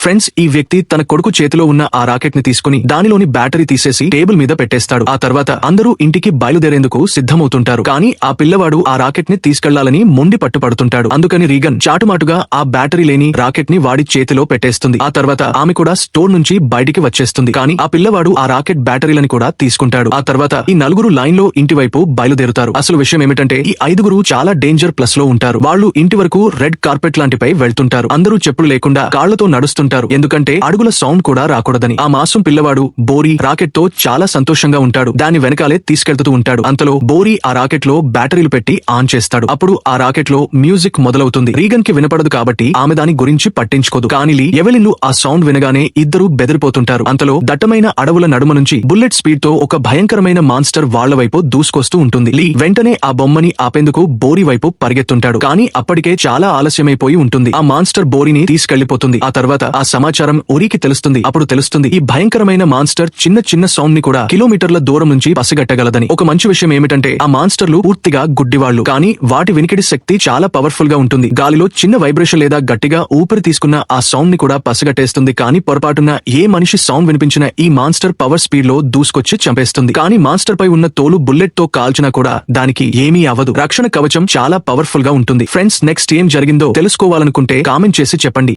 Friends, ఈ వ్యక్తి తన కొడుకు చేతిలో ఉన్న ఆ రాకెట్ ని తీసుకుని దానిలోని బ్యాటరీ తీసేసి టేబుల్ మీద పెట్టేస్తాడు. ఆ తర్వాత అందరూ ఇంటికి బయలుదేరేందుకు సిద్ధమవుతుంటారు. కానీ ఆ పిల్లవాడు ఆ రాకెట్ ని తీసుకెళ్లాలని మొండి పట్టుపడుతుంటాడు. అందుకని రీగన్ చాటుమాటుగా ఆ బ్యాటరీ లేని రాకెట్ ని వాడి చేతిలో పెట్టేస్తుంది. ఆ తర్వాత ఆమె కూడా స్టోర్ నుంచి బయటికి వచ్చేస్తుంది. కానీ ఆ పిల్లవాడు ఆ రాకెట్ బ్యాటరీలని కూడా తీసుకుంటాడు. ఆ తర్వాత ఈ నలుగురు లైన్ లో ఇంటి వైపు బయలుదేరుతారు. అసలు విషయం ఏమిటంటే ఈ ఐదుగురు చాలా డేంజర్ ప్లస్ లో ఉంటారు. వాళ్ళు ఇంటి వరకు రెడ్ కార్పెట్ లాంటిపై వెళ్తుంటారు. అందరూ చెప్పులు లేకుండా కాళ్లతో నడుస్తుంటారు. ఎందుకంటే అడుగుల సౌండ్ కూడా రాకూడదని. ఆ మాసం పిల్లవాడు బోరీ రాకెట్ తో చాలా సంతోషంగా ఉంటాడు. దాని వెనకాలే తీసుకెళ్తూ ఉంటాడు. అంతలో బోరీ ఆ రాకెట్ లో బ్యాటరీలు పెట్టి ఆన్ చేస్తాడు. అప్పుడు ఆ రాకెట్ లో మ్యూజిక్ మొదలవుతుంది. రీగన్ కి వినపడదు కాబట్టి ఆమె దాని గురించి పట్టించుకోదు. కానీ లీ, ఎవెలిన్ ఆ సౌండ్ వినగానే ఇద్దరు బెదిరిపోతుంటారు. అంతలో దట్టమైన అడవుల నడుమ నుంచి బుల్లెట్ స్పీడ్ తో ఒక భయంకరమైన మాన్స్టర్ వాళ్ల వైపు దూసుకొస్తూ ఉంటుంది. లీ వెంటనే ఆ బొమ్మని ఆపేందుకు బోరీ వైపు పరిగెత్తుంటాడు. కానీ అప్పటికే చాలా ఆలస్యమైపోయి ఉంటుంది. ఆ మాన్స్టర్ బోరీని తీసుకెళ్లిపోతుంది. ఆ తర్వాత ఆ సమాచారం ఒరికి తెలుస్తుంది. అప్పుడు తెలుస్తుంది ఈ భయంకరమైన మాన్స్టర్ చిన్న చిన్న సౌండ్ ని కూడా కిలోమీటర్ల దూరం నుంచి పసిగట్టగలదని. ఒక మంచి విషయం ఏమిటంటే ఆ మాన్స్టర్లు పూర్తిగా గుడ్డివాళ్లు. కానీ వాటి వినికిడి శక్తి చాలా పవర్ఫుల్ గా ఉంటుంది. గాలిలో చిన్న వైబ్రేషన్ లేదా గట్టిగా ఊపిరి తీసుకున్న ఆ సౌండ్ ని కూడా పసిగట్టేస్తుంది. కానీ పొరపాటున ఏ మనిషి సౌండ్ వినిపించిన ఈ మాన్స్టర్ పవర్ స్పీడ్ లో దూసుకొచ్చి చంపేస్తుంది. కానీ మాన్స్టర్ పై ఉన్న తోలు బుల్లెట్ తో కాల్చినా కూడా దానికి ఏమీ అవ్వదు. రక్షణ కవచం చాలా పవర్ఫుల్ గా ఉంటుంది. ఫ్రెండ్స్, నెక్స్ట్ ఏం జరిగిందో తెలుసుకోవాలనుకుంటే కామెంట్ చేసి చెప్పండి.